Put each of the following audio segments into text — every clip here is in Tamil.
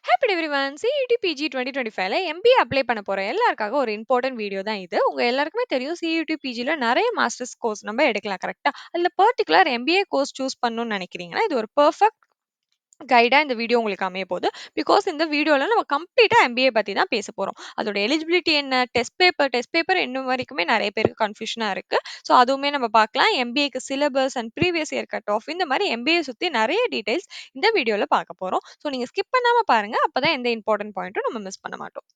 ஹேப்பி எவ்ரிவன் சிஇடி பிஜி 2025ல எம்பிஏ அப்ளை பண்ண போற எல்லாருக்காக ஒரு இம்பார்ட்டன்ட் வீடியோ தான் இது. உங்க எல்லாருக்குமே தெரியும் சிஇடி பிஜில நிறைய மாஸ்டர்ஸ் கோர்ஸ் நம்ம எடுக்கலாம் கரெக்ட்டா. அதுல பர்ட்டிகுலர் எம்பிஏ கோர்ஸ் சூஸ் பண்ணணும்னு நினைக்கிறீங்கன்னா, இது ஒரு பெர்ஃபெக்ட் கைடா இந்த வீடியோ உங்களுக்கு அமைய போகுது. பிகாஸ் இந்த வீடியோல நம்ம கம்ப்ளீட்டா எம்பிஏ பத்தி தான் பேச போறோம். அதோட எலிஜிபிலிட்டி என்ன, டெஸ்ட் பேப்பர் இன்னும் வரைக்குமே நிறைய பேருக்கு கன்ஃபியூஷனா இருக்கு. ஸோ அதுவுமே நம்ம பார்க்கலாம். எம்பிஏக்கு syllabus and previous year cut off இந்த மாதிரி எம்பிஏ சுத்தி நிறைய டீடைல்ஸ் இந்த வீடியோல பார்க்க போறோம். ஸோ நீங்க ஸ்கிப் பண்ணாம பாருங்க. அப்பதான் எந்த இம்பார்ட்டன்ட் பாயிண்ட்டும் நம்ம மிஸ் பண்ண மாட்டோம்.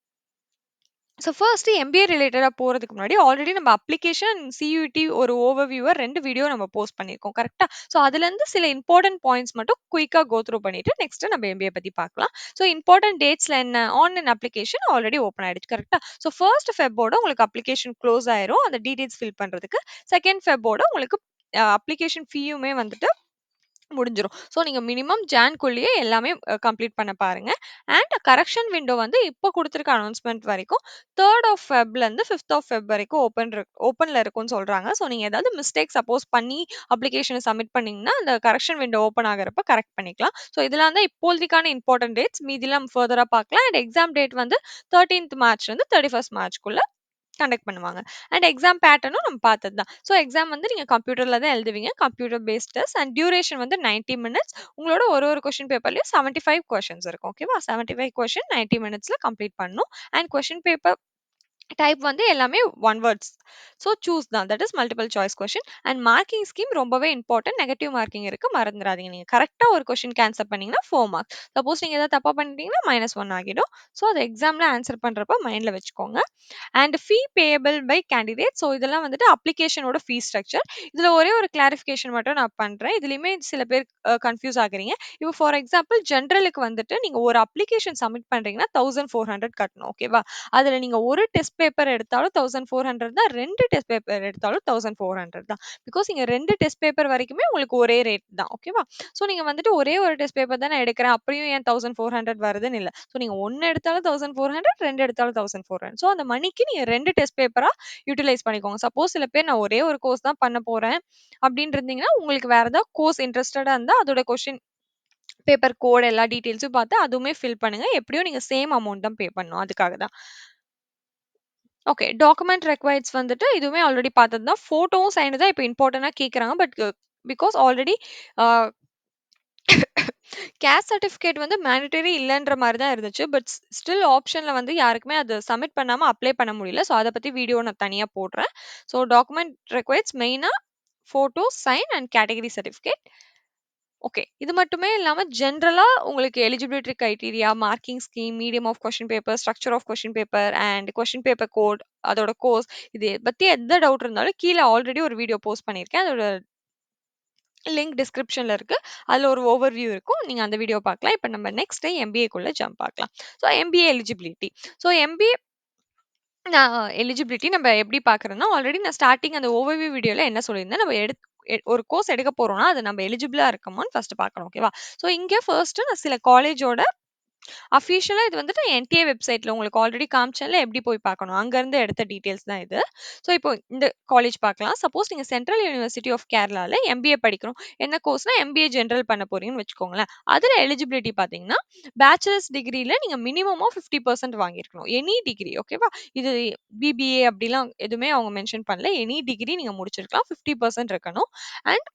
ஸோ ஃபர்ஸ்ட் எம்பிஏ ரிலேட்டடா போறதுக்கு முன்னாடி ஆல்ரெடி நம்ம அப்ளிகேஷன் சியூடி ஒரு ஓவர்வியூவர் 2 வீடியோ நம்ம போஸ்ட் பண்ணியிருக்கோம் கரெக்ட்டா? ஸோ அதுலேருந்து சில இம்பார்ட்டன்ட் பாயிண்ட்ஸ் மட்டும் குயிக்கா கோ த்ரூ பண்ணிட்டு நெக்ஸ்ட் நம்ம எம்பிஏ பத்தி பார்க்கலாம். ஸோ இம்பார்ட்டன்ட் டேட்ஸ்ல என்ன ஆன்லைன் அப்ளிகேஷன் ஆல்ரெடி ஓப்பன் ஆயிடுச்சு கரெக்ட்டா? ஸோ ஃபர்ஸ்ட் ஃபெப்போட உங்களுக்கு அப்ளிகேஷன் க்ளோஸ் ஆயிரும் அந்த டீடைல்ஸ் ஃபில் பண்றதுக்கு. செகண்ட் ஃபெப்போட உங்களுக்கு அப்ளிகேஷன் ஃபீயுமே வந்துட்டு முடிஞ்சிரும். ஸோ நீங்க மினிமம் ஜான்குள்ளேயே எல்லாமே கம்ப்ளீட் பண்ண பாருங்க. அண்ட் கரெக்ஷன் விண்டோ வந்து இப்போ குடுத்திருக்க அனௌன்ஸ்மென்ட் வரைக்கும் 3 ஆஃப் ஃபெப்லருந்து 5த் ஆஃப் ஃபெப் வரைக்கும் ஓப்பன்ல இருக்கும்னு சொல்றாங்க. ஸோ நீங்க ஏதாவது மிஸ்டேக் சப்போஸ் பண்ணி அப்ளிகேஷன சப்மிட் பண்ணீங்கன்னா, அந்த கரெக்ஷன் விண்டோ ஓப்பன் ஆகுறப்ப கரெக்ட் பண்ணிக்கலாம். ஸோ இதெல்லாம் தான் இப்போதைக்கான இம்பார்ட்டன்ட் டேட்ஸ். மீதிலாம் ஃபர்தரா பார்க்கலாம். அண்ட் எக்ஸாம் டேட் வந்து 13th மார்ச்லேருந்து 31st மார்ச்க்குள்ள கண்டக்ட் பண்ணுவாங்க. அண்ட் எக்ஸாம் பேட்டர்னும் நம்ம பார்த்தது தான். ஸோ எக்ஸாம் வந்து நீங்க கம்ப்யூட்டர்ல தான் எழுதுவீங்க. Computer based test and duration வந்து 90 மினிட்ஸ். உங்களோட ஒரு கொஸ்டின் பேப்பர்லயும் 75 கொஸ்டின்ஸ் இருக்கும். ஓகேவா? 75 கொஸ்டின் 90 மினிட்ஸ்ல கம்ப்ளீட் பண்ணணும். அண்ட் கொஸ்டின் பேப்பர் டைப் வந்து எல்லாமே ஒன் வேர்ட்ஸ். ஸோ சூஸ் தான். That is multiple choice question. And marking scheme ரொம்பவே இம்பார்ட்டன்ட். நெகட்டிவ் மார்க்கிங் இருக்கு. மறந்துடாதீங்க. நீங்க கரெக்ட்டா ஒரு கொஸ்டின் ஆன்சர் பண்ணீங்கன்னா 4 மார்க்ஸ். சப்போஸ் நீங்க ஏதாவது தப்பா பண்ணிட்டீங்கன்னா -1 ஆகிடும். ஸோ அத எக்ஸாம்ல ஆன்சர் பண்றப்ப மைண்ட்ல வச்சுக்கோங்க. And fee payable by candidate. So இதெல்லாம் வந்துட்டு அப்ளிகேஷனோட ஃபீ ஸ்ட்ரக்சர். இதுல ஒரே ஒரு கிளாரிஃபிகேஷன் மட்டும் நான் பண்றேன். இதுலயுமே சில பேர் கன்ஃப்யூஸ் ஆகுறீங்க. இப்போ ஃபார் எக்ஸாம்பிள் ஜெனரலுக்கு வந்துட்டு நீங்க ஒரு அப்ளிகேஷன் சப்மிட் பண்றீங்கன்னா 1400 கட்டணும். ஓகேவா? அதுல நீங்க ஒரு டெஸ்ட் பேப்பர் எடுத்தாலும் 1400 தான். 2 டெஸ்ட் பேப்பர் எடுத்தாலும் 1400 தான். பிகாஸ் நீங்க 2 டெஸ்ட் பேப்பர் வரைக்குமே உங்களுக்கு ஒரே ரேட் தான். ஓகேவா? ஸோ நீங்க வந்துட்டு ஒரே ஒரு டெஸ்ட் பேப்பர் தான் நான் எடுக்கிறேன். அப்படியும் ஏன் 1400 வருதுன்னு இல்ல. ஸோ நீங்க 1 எடுத்தாலும் 1400, 2 எடுத்தாலும் 1400. ஸோ அந்த மணிக்கு நீங்க 2 டெஸ்ட் பேப்பரா யூட்டிலைஸ் பண்ணிக்கோங்க. சப்போஸ் சில பேர் நான் ஒரே ஒரு கோர்ஸ் தான் பண்ண போறேன் அப்படின்னு இருந்தீங்கன்னா, உங்களுக்கு வேற ஏதாவது கோர்ஸ் இன்ட்ரஸ்டடா இருந்தா அதோட கொஸ்டின் பேப்பர் கோட் எல்லா டீட்டெயில்ஸும் பார்த்து அதுவுமே ஃபில் பண்ணுங்க. எப்படியும் நீங்க சேம் அமௌண்ட் தான் பே பண்ணணும். அதுக்காக தான். ஓகே. டாக்குமெண்ட் ரெக்வைர்ட்ஸ் வந்துட்டு இதுவுமே ஆல்ரெடி பார்த்தது தான். ஃபோட்டோவும் சைன் தான் இப்ப இம்பார்ட்டன்ட்டா கேட்கறாங்க. But because already a caste certificate வந்து மேண்டட்டரி இல்லன்ற மாரி தான் இருந்துச்சு. பட் ஸ்டில் ஆப்ஷன்ல வந்து யாருக்குமே அது சப்மிட் பண்ணாம அப்ளை பண்ண முடியல. ஸோ அத பத்தி வீடியோ நான் தனியா போடுறேன். ஸோ டாக்குமெண்ட் ரெக்வைர்ட்ஸ் மெயினா photo, sign and category certificate. Okay. இது மட்டுமே இல்லாம ஜெனரலா உங்களுக்கு eligibility criteria, marking scheme, medium of question paper, structure of question paper and question paper code, அதோட கோர்ஸ் இது பத்தி எந்த டவுட் இருந்தாலும் கீழ ஆல்ரெடி ஒரு வீடியோ போஸ்ட் பண்ணியிருக்கேன். அதோட லிங்க் டிஸ்கிரிப்ஷன்ல இருக்கு. அதுல ஒரு ஓவர்வியூ இருக்கும். நீங்க அந்த வீடியோ பார்க்கலாம். இப்ப நம்ம நெக்ஸ்ட் எம்பிஏக்குள்ள ஜம்ப் ஆகலாம். So MBA eligibility. So MBA நான் எலிஜிபிலிட்டி நம்ம எப்படி பார்க்குறோம்னா, ஆல்ரெடி நான் ஸ்டார்ட்டிங் அந்த ஓவர்வியூ வீடியோல என்ன சொல்லியிருந்தேன், நம்ம ஒரு கோர்ஸ் எடுக்க போறோம்னா, அது நம்ம எலிஜிபிளா இருக்கோமான்னு ஃபர்ஸ்ட் பார்க்கணும். ஓகேவா? ஸோ இங்க ஃபர்ஸ்ட் நான் சில காலேஜோட அஃபிஷியலா இது வந்துட்டு என்டிஏ வெப்சைட்ல உங்களுக்கு ஆல்ரெடி காமிச்சேன்ல எப்படி போய் பார்க்கணும். அங்கருந்து எடுத்த டீட்டெயில்ஸ் தான் இது. ஸோ இப்போ இந்த காலேஜ் பார்க்கலாம். சப்போஸ் நீங்க சென்ட்ரல் யூனிவர்சிட்டி ஆஃப் கேரளால எம்பிஏ படிக்கணும். என்ன கோர்ஸ்னா எம்பிஏ ஜெனரல் பண்ண போறீங்கன்னு வச்சுக்கோங்களேன். அதுல எலிஜிபிலிட்டி பார்த்தீங்கன்னா, பேச்சுலர்ஸ் டிகிரில நீங்க மினிமம் ஆஃப் 50% வாங்கியிருக்கணும். எனி டிகிரி ஓகேவா? இது பிபிஏ அப்படிலாம் எதுவுமே அவங்க மென்ஷன் பண்ணல. எனி டிகிரி நீங்க முடிச்சிருக்கலாம். 50% இருக்கணும். And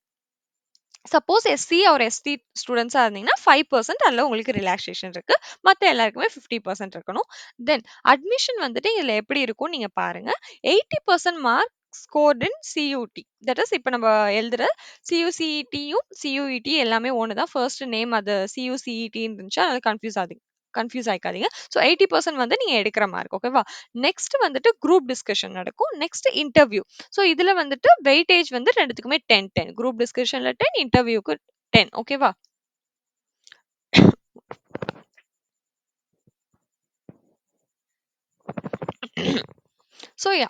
suppose SC or ST ஸ்டூடண்ட்ஸா இருந்தீங்கன்னா 5% அதுல உங்களுக்கு ரிலாக்சேஷன் இருக்கு. மத்த எல்லாருக்குமே 50% இருக்கணும். தென் அட்மிஷன் வந்துட்டு இதுல எப்படி இருக்கும்னு நீங்க பாருங்க. 80% mark scored in CUET. That is இப்ப நம்ம எழுதுற சியூசிஇடியும் சியூஇடி எல்லாமே ஒண்ணு தான். ஃபர்ஸ்ட் நேம் அது சியூசிஇடின்னு இருந்துச்சு. அதனால கன்ஃபியூஸ் ஆயிக்காதீங்க. ஸோ 80% வந்து நீங்க எடுக்கிற மார்க் ஓகேவா? நெக்ஸ்ட் வந்துட்டு குரூப் டிஸ்கஷன் நடக்கும். Next interview. ஸோ இதுல வந்துட்டு வெயிட்டேஜ் வந்து 2த்துக்குமே 10, 10. குரூப் டிஸ்கஷன்ல 10, இன்டர்வியூக்கு 10 ஓகேவா? ஸோ யா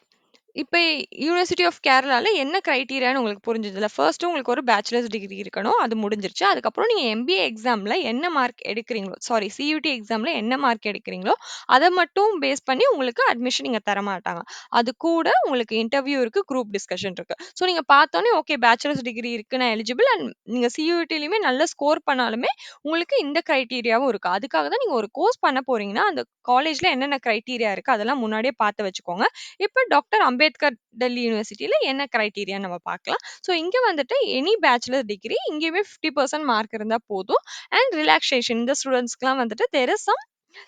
இப்ப யுனிவர்சிட்டி ஆஃப் கேரளால என்ன கிரைட்டீரியான்னு உங்களுக்கு புரிஞ்சதுல்ல. ஃபர்ஸ்ட்டு உங்களுக்கு ஒரு பேச்சுலர்ஸ் டிகிரி இருக்கணும். அது முடிஞ்சிருச்சு. அதுக்கப்புறம் நீங்க எம்பிஏ எக்ஸாம்ல என்ன மார்க் எடுக்கிறீங்களோ சாரி சியூடி எக்ஸாம்ல என்ன மார்க் எடுக்கிறீங்களோ, அத மட்டும் பேஸ் பண்ணி உங்களுக்கு அட்மிஷன் இங்க தரமாட்டாங்க. அது கூட உங்களுக்கு இன்டர்வியூ இருக்கு, குரூப் டிஸ்கஷன் இருக்கு. ஸோ நீங்க பார்த்தோனே ஓகே பேச்சுலர்ஸ் டிகிரி இருக்கு நான் எலிஜிபிள் அண்ட் நீங்க சியூடிலயுமே நல்ல ஸ்கோர் பண்ணாலுமே உங்களுக்கு இந்த கிரைட்டீரியாவும் இருக்கு. அதுக்காக தான் நீங்க ஒரு கோர்ஸ் பண்ண போறீங்கன்னா, அந்த காலேஜ்ல என்னென்ன கிரைட்டீரியா இருக்கு அதெல்லாம் முன்னாடியே பார்த்து வச்சுக்கோங்க. இப்ப டாக்டர் அம்பேத்கர் டெல்லி யுனிவர்சிட்டில என்ன கிரைட்டீரியான்னு நம்ம பார்க்கலாம். ஸோ இங்க வந்துட்டு எனி பேச்சுலர் டிகிரி இங்கேயுமே 50% மார்க் இருந்தா போதும். அண்ட் ரிலாக்சேஷன் இந்த ஸ்டூடண்ட்ஸ்க்குலாம் வந்துட்டு there is some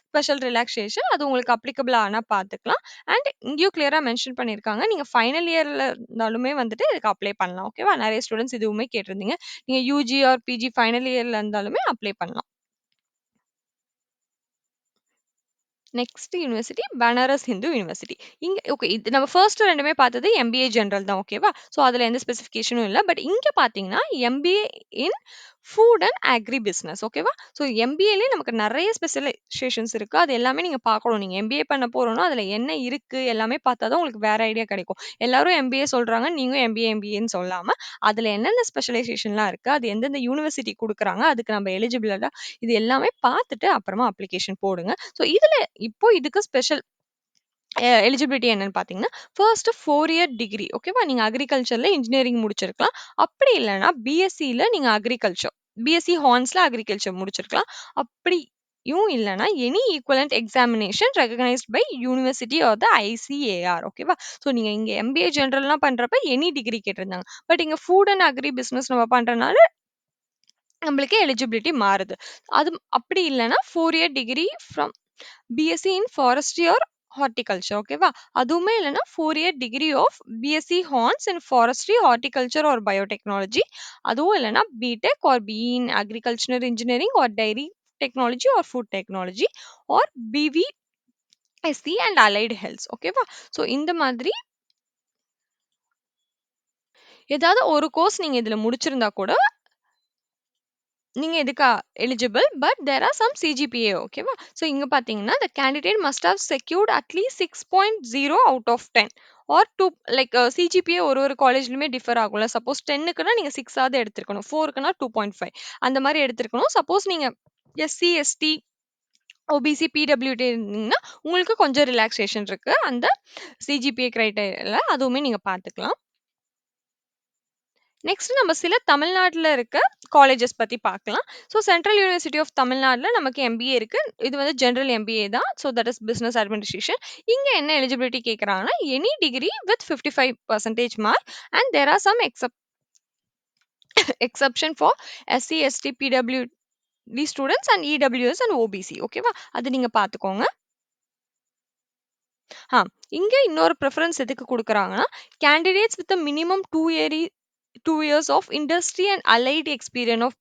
special relaxation. அது உங்களுக்கு அப்ளிகபிள் ஆனா பார்த்துக்கலாம். அண்ட் இங்கேயும் கிளியரா மென்ஷன் பண்ணியிருக்காங்க. நீங்க ஃபைனல் இயர்ல இருந்தாலுமே வந்துட்டு இதுக்கு அப்ளை பண்ணலாம். ஓகேவா? நெறைய ஸ்டூடண்ட்ஸ் இதுவுமே கேட்டிருந்தீங்க. நீங்க யுஜி ஆர் பிஜி ஃபைனல் இயர்ல இருந்தாலுமே அப்ளை பண்ணலாம். Next university Banaras Hindu university. இங்க ஓகே இது நம்ம ஃபர்ஸ்ட் 2மே பார்த்தது எம்பிஏ ஜெனரல் தான் ஓகேவா? ஸோ அதுல எந்த ஸ்பெசிஃபிகேஷனும் இல்ல. பட் இங்க பார்த்தீங்கன்னா, MBA in food and agri business ஓகேவா? ஸோ எம்பிஏலயே நமக்கு நெறைய ஸ்பெஷலைசேஷன்ஸ் இருக்கு. அது எல்லாமே நீங்க பார்க்கணும். நீங்க எம்பிஏ பண்ண போறோம்னா, அதுல என்ன இருக்கு எல்லாமே பார்த்தா தான் உங்களுக்கு வேற ஐடியா கிடைக்கும். எல்லாரும் எம்பிஏ சொல்றாங்க. நீங்களும் எம்பிஏன்னு சொல்லாம, அதுல என்னென்ன ஸ்பெஷலைசேஷன்லாம் இருக்கு, அது எந்தெந்த யூனிவர்சிட்டி குடுக்குறாங்க, அதுக்கு நம்ம எலிஜிபிளா இது எல்லாமே பார்த்துட்டு அப்புறமா அப்ளிகேஷன் போடுங்க. ஸோ இதுல இப்போ இதுக்கு ஸ்பெஷல் எலிஜிபிலிட்டி என்னன்னு பார்த்தீங்கன்னா, ஃபர்ஸ்ட் 4 இயர் டிகிரி ஓகேவா? நீங்க அக்ரிகல்ச்சர்ல இன்ஜினியரிங் முடிச்சிருக்கலாம். அப்படி இல்லன்னா பிஎஸ்சில நீங்க அக்ரிகல்ச்சர் பிஎஸ்சி ஹார்ன்ஸ்ல அக்ரிகல்ச்சர் முடிச்சிருக்கலாம். அப்படியும் இல்லன்னா any equivalent examination recognised by university or the ICAR ஓகேவா? ஸோ நீங்க இங்க எம்பிஏ ஜெனரல்லாம் பண்றப்ப எனி டிகிரி கேட்டிருந்தாங்க. பட் இங்க ஃபுட் அண்ட் அக்ரி பிசினஸ் நம்ம பண்றனால நம்மளுக்கு எலிஜிபிலிட்டி மாறுது. அது அப்படி இல்லன்னா 4 year degree from BSc in forestry or horticulture ஓகேவா? அதுவுமே இல்லன்னா 4 இயர் டிகிரி ஆஃப் பிஎஸ்சி ஹார்ன்ஸ் in forestry, horticulture or biotechnology. அதுவும் இல்லன்னா BTech R BE in agricultural engineering or dairy technology or food technology or BVSc and allied healths ஓகேவா? ஸோ இந்த மாதிரி ஏதாவது ஒரு கோர்ஸ் நீங்க இதுல முடிச்சிருந்தா கூட நீங்க இதுக்கு eligible. But there are some CGPA ஓகேவா? ஸோ இங்க பார்த்தீங்கன்னா, the candidate must have secured at least 6.0 out of 10 or 2 like CGPA ஒரு காலேஜ்லயுமே டிஃபர் ஆகும்ல. சப்போஸ் 10க்குன்னா நீங்க 6ஆவது எடுத்திருக்கணும். 4க்குன்னா 2.5 அந்த மாரி எடுத்திருக்கணும். சப்போஸ் நீங்க எஸ்சி, எஸ்டி, ஓபிசி, பிடபிள்யூடி இருந்தீங்கன்னா, உங்களுக்கு கொஞ்சம் ரிலாக்சேஷன் இருக்கு. அந்த சிஜிபிஏ கிரைட்டீரியால அதுவுமே நீங்க பார்த்துக்கலாம். நெக்ஸ்ட் நம்ம சில தமிழ்நாட்டுல இருக்க காலேஜஸ் பத்தி பார்க்கலாம். ஸோ சென்ட்ரல் யூனிவர்சிட்டி ஆஃப் தமிழ்நாடுல நமக்கு எம்பிஏ இருக்கு. இது வந்து ஜெனரல் எம்பிஏ தான். So that is business administration. இங்க என்ன எலிஜிபிலிட்டி கேட்குறாங்கன்னா, any degree with 55% mark and there are some exception for SC, ST, PWD students and EWS and OBC ஓகேவா? அது நீங்க பார்த்துக்கோங்க. ஆ இங்க இன்னொரு ப்ரிஃபரன்ஸ் எதுக்கு குடுக்குறாங்கன்னா, candidates with minimum 2 years of industry and allied experience of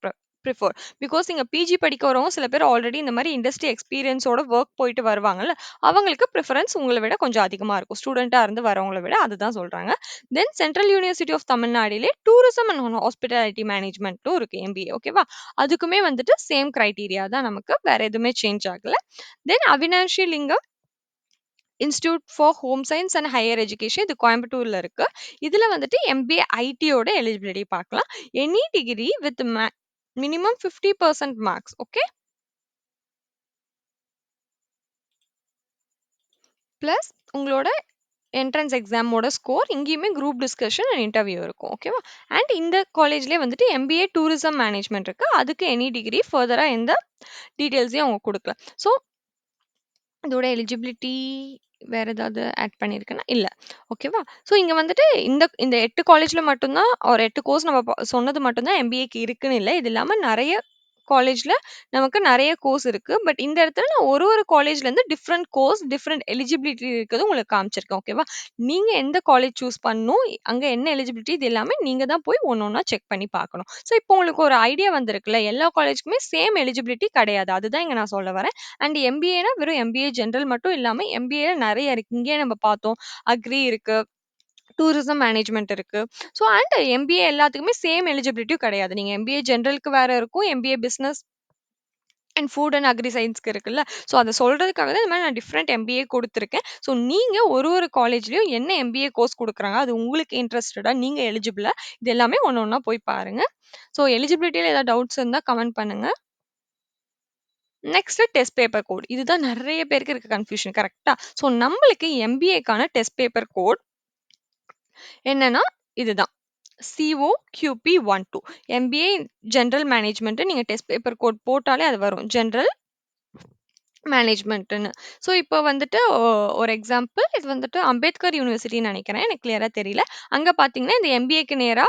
prefer. Because இங்க பிஜி படிக்க வரவங்க சில பேர் ஆல்ரெடி இந்த மாரி இண்டஸ்ட்ரி எக்ஸ்பீரியன்ஸோட ஒர்க் போயிட்டு வருவாங்கல்ல, அவங்களுக்கு ப்ரிஃபரன்ஸ் உங்கள விட கொஞ்சம் அதிகமா இருக்கும். ஸ்டூடெண்ட்டா இருந்து வரவங்கள விட அதுதான் சொல்றாங்க. தென் சென்ட்ரல் யூனிவர்சிட்டி ஆஃப் தமிழ்நாடுலே டூரிசம் அண்ட் ஹாஸ்பிட்டாலிட்டி மேனேஜ்மெண்ட்டும் இருக்கு எம்பிஏ ஓகேவா? அதுக்குமே வந்துட்டு சேம் கிரைட்டீரியா தான் நமக்கு. வேற எதுவுமே சேஞ்ச் ஆகல. Then Avinashilingam Institute for Home Science and Higher Education இது கோயம்புத்தூர்ல இருக்கு. இதுல வந்துட்டு எம்பிஏ ஐடியோட எலிஜிபிலிட்டி பார்க்கலாம். Any degree with minimum 50% marks okay. Plus உங்களோட என்ட்ரன்ஸ் எக்ஸாமோட ஸ்கோர் இங்கேயுமே குரூப் டிஸ்கஷன் அண்ட் இன்டர்வியூ இருக்கும் ஓகேவா? அண்ட் இந்த காலேஜ்லேயே வந்துட்டு எம்பிஏ டூரிசம் மேனேஜ்மெண்ட் இருக்கு. அதுக்கு எனி டிகிரி ஃபர்தரா எந்த டீட்டெயில்ஸையும் அவங்க கொடுக்கல. ஸோ இதோட எலிஜிபிலிட்டி வேற ஏதாவது ஆட் பண்ணியிருக்கேனா? இல்ல. ஓகேவா? ஸோ இங்க வந்துட்டு இந்த இந்த 8 காலேஜ்ல மட்டும் தான் ஒரு 8 கோர்ஸ் நம்ம சொன்னது மட்டும் தான் எம்பிஏக்கு இருக்குன்னு இல்ல. இது இல்லாம நெறைய காலேஜ்ல நமக்கு நெறைய கோர்ஸ் இருக்கு. பட் இந்த இடத்துல நான் ஒரு காலேஜ்லேருந்து டிஃபரெண்ட் கோர்ஸ், டிஃபரெண்ட் எலிஜிபிலிட்டி இருக்கிறது உங்களுக்கு காமிச்சிருக்கேன். ஓகேவா? நீங்க எந்த காலேஜ் சூஸ் பண்ணணும், அங்க என்ன எலிஜிபிலிட்டி இது எல்லாமே நீங்க தான் போய் ஒண்ணொண்ணா செக் பண்ணி பார்க்கணும். ஸோ இப்போ உங்களுக்கு ஒரு ஐடியா வந்திருக்குல்ல, எல்லா காலேஜ்க்குமே சேம் எலிஜிபிலிட்டி கிடையாது. அதுதான் இங்க நான் சொல்ல வரேன். அண்ட் எம்பிஏனா வெறும் எம்பிஏ ஜெனரல் மட்டும் இல்லாம எம்பிஏல நெறைய இருக்கு. இங்கேயே நம்ம பார்த்தோம். அக்ரி இருக்கு. டூரிசம் மேனேஜ்மெண்ட் இருக்கு. ஸோ அண்ட் எம்பிஏ எல்லாத்துக்குமே சேம் எலிஜிபிலிட்டியும் கிடையாது. நீங்க எம்பிஏ ஜெனரலுக்கு வேற இருக்கும். MBA business and food and agri சயின்ஸ்க்கு இருக்குல்ல. ஸோ அத சொல்றதுக்காக தான் இந்த மாரி நான் டிஃபரெண்ட் எம்பிஏ குடுத்துருக்கேன். ஸோ நீங்க ஒரு காலேஜ்லயும் என்ன எம்பிஏ கோர்ஸ் குடுக்குறாங்க, அது உங்களுக்கு இன்ட்ரஸ்டடா, நீங்க எலிஜிபிளா, இது எல்லாமே ஒண்ணு ஒண்ணா போய் பாருங்க. ஸோ எலிஜிபிலிட்டில ஏதாவது டவுட்ஸ் இருந்தா கமெண்ட் பண்ணுங்க. Next test paper code. இதுதான் நெறைய பேருக்கு இருக்க கன்ஃப்யூஷன் கரெக்ட்டா? ஸோ நம்மளுக்கு எம்பிஏக்கான டெஸ்ட் பேப்பர் கோட் என்னன்னா, இதுதான். COQP12 எம்பிஏ ஜெனரல் மேனேஜ்மென்ட் நீங்க டெஸ்ட் பேப்பர் கோட் போட்டாலே அது வரும். ஜெனரல் மேனேஜ்மென்ட்ன்னு. ஸோ இப்போ வந்துட்டு ஒரு எக்ஸாம்பிள் இது வந்துட்டு அம்பேத்கர் யூனிவர்சிட்டின்னு நெனைக்கிறேன். எனக்கு கிளியரா தெரியல. அங்க பார்த்தீங்கன்னா, இந்த எம்பிஏக்கு நேரா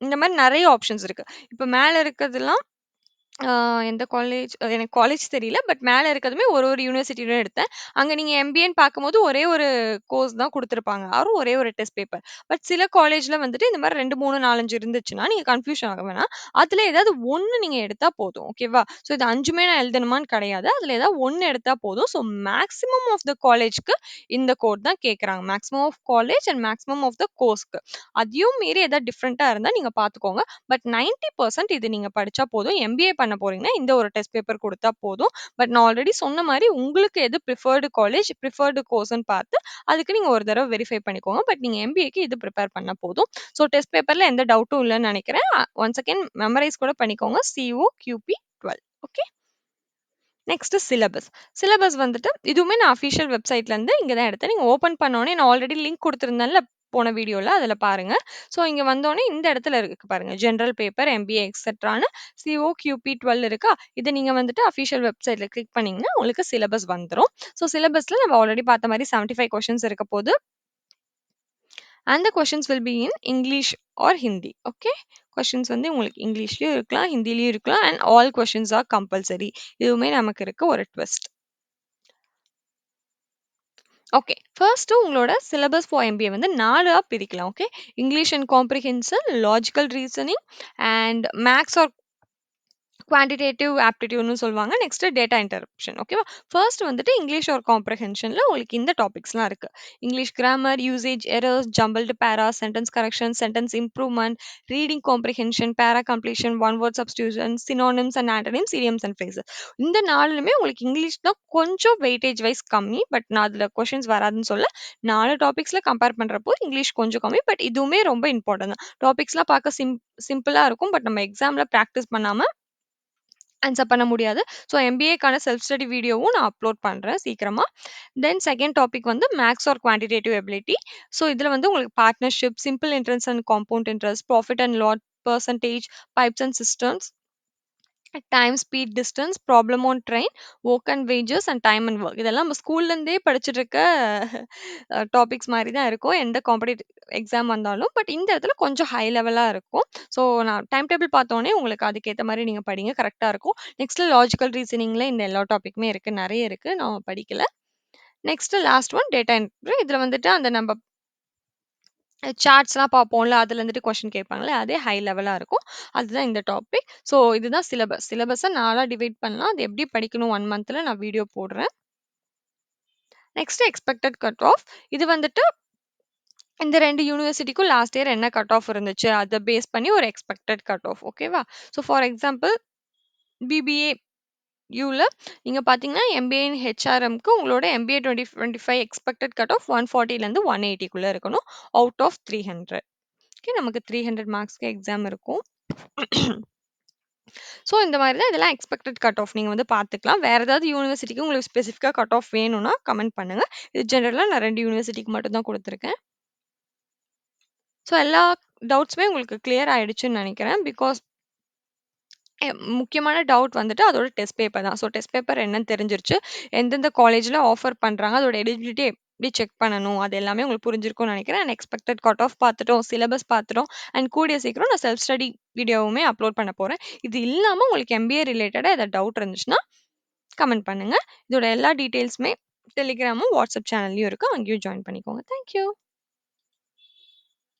இந்த மாரி நெறைய ஆப்ஷன்ஸ் இருக்கு. இப்ப மேல இருக்கிறதெல்லாம் ஆ எந்த காலேஜ் எனக்கு காலேஜ் தெரியல. பட் மேல இருக்கிறதுமே ஒரு யூனிவர்சிட்டில எடுத்தேன். அங்க நீங்க எம்பிஏன்னு பார்க்கும்போது ஒரே ஒரு கோர்ஸ் தான் குடுத்துருப்பாங்க. அதுவும் ஒரே ஒரு டெஸ்ட் பேப்பர். பட் சில காலேஜ்ல வந்துட்டு இந்த மாரி 2, 3, 4, 5 இருந்துச்சுன்னா, நீங்க கன்ஃப்யூஷன் ஆக வேணாம். அதுல ஏதாவது 1 நீங்க எடுத்தா போதும். ஓகேவா? ஸோ இது 5மே நான் எழுதணுமான்னு கிடையாது. அதுல ஏதாவது 1 எடுத்தா போதும். ஸோ மேக்ஸிமம் ஆஃப் த காலேஜ்க்கு இந்த கோட் தான் கேட்கறாங்க. Maximum of college and maximum of the கோர்ஸ்க்கு. அதையும் மீறி ஏதாவது டிஃபரெண்ட்டா இருந்தா நீங்க பார்த்துக்கோங்க. பட் 90% இது நீங்க படிச்சா போதும். எம்பிஏ பண்ண போறீங்கன்னா, இந்த ஒரு டெஸ்ட் பேப்பர் குடுத்தா போதும். பட் நான் ஆல்ரெடி சொன்ன மாரி உங்களுக்கு எது பிரிஃபர்டு காலேஜ், பிரிஃபர்டு கோர்ஸ்ன்னு பார்த்து, அதுக்கு நீங்க ஒரு தடவ வெரிஃபை பண்ணிக்கோங்க. பட் நீங்க எம்பிஏக்கு இது பிரிப்பேர் பண்ணா போதும். ஸோ டெஸ்ட் பேப்பர்ல எந்த டவுட்டும் இல்லன்னு நெனைக்கிறேன். ஒன்ஸ் அகைன் மெமரைஸ் கூட பண்ணிக்கோங்க. COQP12 okay. Next syllabus. Syllabus வந்துட்டு இதுவுமே நான் அஃபிஷியல் வெப்சைட்லேருந்து இங்க தான் எடுத்தேன். நீங்க ஓப்பன் பண்ணோனே நான் ஆல்ரெடி லிங்க் குடுத்துருந்தேன்ல போன வீடியோல, அதில பாருங்க. ஸோ இங்க வந்தோனே இந்த இடத்துல இருக்கு பாருங்க. ஜெனரல் பேப்பர், எம்பிஏ எக்ஸெட்ரான்னு COQP12 இருக்கா? இத நீங்க வந்துட்டு அஃபிஷியல் வெப்சைட்ல கிளிக் பண்ணீங்கன்னா, உங்களுக்கு சிலபஸ் வந்துரும். ஸோ சிலபஸ்ல நம்ம ஆல்ரெடி பார்த்த மாரி 75 கொஸ்டின்ஸ் இருக்க போது. And the questions will be in English or Hindi. Okay. Questions வந்து உங்களுக்கு இங்கிலீஷ்லயும் இருக்கலாம், ஹிந்திலயும் இருக்கலாம். And all questions are compulsory. இதுவுமே நமக்கு இருக்க ஒரு ட்விஸ்ட். ஓகே. ஃபர்ஸ்ட்டு உங்களோட சிலபஸ் ஃபார் எம்பிஏ வந்து 4ஆ பிரிக்கலாம். Okay. English and comprehension, logical reasoning and maths or quantitative ஆப்டிட்யூட்ன்னு சொல்லுவாங்க. Next data interpretation. ஓகேவா? ஃபர்ஸ்ட் வந்துட்டு இங்கிலீஷ் ஆர் காம்ப்ரிஹென்ஷன்ல உங்களுக்கு இந்த டாபிக்ஸ்லாம் இருக்கு. English grammar, usage errors, jumbled para, sentence correction, sentence improvement, reading comprehension, para completion, one word substitution, synonyms and antonyms, idioms and phrases. இந்த 4லுமே உங்களுக்கு இங்கிலீஷ் தான் கொஞ்சம் வெயிட்டேஜ் வைஸ் கம்மி. பட் நான் அதுல கொஸ்டின்ஸ் வராதுன்னு சொல்ல. 4 டாபிக்ஸ்ல கம்பேர் பண்றப்போ இங்கிலீஷ் கொஞ்சம் கம்மி. பட் இதுவுமே ரொம்ப இம்பார்ட்டன்ட் தான். டாபிக்ஸ்லாம் பார்க்க சிம்பிளா இருக்கும். பட் நம்ம எக்ஸாம்ல பிராக்டிஸ் பண்ணாம ஆன்சர் பண்ண முடியாது. ஸோ எம்பிஏக்கான செல்ஃப் ஸ்டடி வீடியோவும் நான் அப்லோட் பண்றேன் சீக்கிரமா. தென் செகண்ட் டாபிக் வந்து maths or quantitative ability. So இதுல வந்து உங்களுக்கு partnership, simple interest and compound interest, profit and loss, percentage, pipes and cisterns, time, speed, distance, problem on train, work and wages and time and work. இதெல்லாம் நம்ம ஸ்கூல்லேருந்தே படிச்சுட்டு இருக்க டாபிக்ஸ் மாரி தான் இருக்கும். எந்த காம்படிட்டிவ் எக்ஸாம் வந்தாலும். பட் இந்த இடத்துல கொஞ்சம் ஹை லெவலா இருக்கும். ஸோ நான் டைம் டேபிள் பார்த்தோனே உங்களுக்கு அதுக்கேத்த மாரி நீங்க படிங்க. கரெக்ட்டா இருக்கும். நெக்ஸ்ட் லாஜிக்கல் ரீசனிங்ல இந்த எல்லா டாபிக்குமே இருக்கு. நெறைய இருக்கு. நான் படிக்கல. Next last one data entry. இதுல வந்துட்டு அந்த நம்ப சார்ட்ஸ்லாம் பார்ப்போம்ல. அதுல இருந்துட்டு கொஸ்டின் கேட்பாங்கல்ல. அதே ஹை லெவலா இருக்கும். அதுதான் இந்த டாபிக். ஸோ இதுதான் சிலபஸ். சிலபஸ 4ஆ டிவைட் பண்ணலாம். அது எப்படி படிக்கணும் 1 மந்த்ல நான் வீடியோ போடுறேன். Next expected cut off. இது வந்துட்டு இந்த 2 யூனிவர்சிட்டிக்கும் லாஸ்ட் இயர் என்ன கட் ஆஃப் இருந்துச்சு, அத பேஸ் பண்ணி ஒரு expected cut off. Okay? So for example BBA யூல நீங்க பார்த்தீங்கன்னா, எம்பிஏ இன் ஹெச்ஆர்எம்க்கு உங்களோட எம்பிஏ 2025 எக்ஸ்பெக்டட் கட் ஆஃப் 140லேருந்து 180க்குள்ள இருக்கணும். Out of 300. ஓகே. நமக்கு 300 மார்க்ஸ்க்கு எக்ஸாம் இருக்கும். ஸோ இந்த மாரி தான் இதெல்லாம் எக்ஸ்பெக்டட் கட் ஆஃப் நீங்க வந்து பார்த்துக்கலாம். வேற ஏதாவது யூனிவர்சிட்டிக்கு உங்களுக்கு ஸ்பெசிஃபிக்கா கட் ஆஃப் வேணும்னா கமெண்ட் பண்ணுங்க. இது ஜெனரலா நான் 2 யூனிவர்சிட்டிக்கு மட்டும் தான் குடுத்துருக்கேன். ஸோ எல்லா டவுட்ஸுமே உங்களுக்கு கிளியர் ஆயிடுச்சுன்னு நெனைக்கிறேன். பிகாஸ் முக்கியமான டவுட் வந்துட்டு அதோட டெஸ்ட் பேப்பர் தான். ஸோ டெஸ்ட் பேப்பர் என்னன்னு தெரிஞ்சிருச்சு. எந்தெந்த காலேஜ்ல ஆஃபர் பண்றாங்க, அதோட எலிஜிபிலிட்டி எப்படி செக் பண்ணணும், அது எல்லாமே உங்களுக்கு புரிஞ்சிருக்கும்னு நெனைக்கிறேன். அண்ட் எக்ஸ்பெக்டட் கட் ஆஃப் பார்த்துட்டோம், சிலபஸ் பார்த்துட்டோம். அண்ட் கூடிய சீக்கிரம் நான் செல்ஃப் ஸ்டடி வீடியோவுமே அப்லோட் பண்ண போறேன். இது இல்லாம உங்களுக்கு எம்பிஏ ரிலேட்டடா ஏதாவது டவுட் இருந்துச்சுன்னா கமெண்ட் பண்ணுங்க. இதோட எல்லா டீட்டெயில்ஸுமே டெலிகிராமும், வாட்ஸ்அப் சேனல்லயும் இருக்கு. அங்கேயும் ஜாயின் பண்ணிக்கோங்க. Thank you.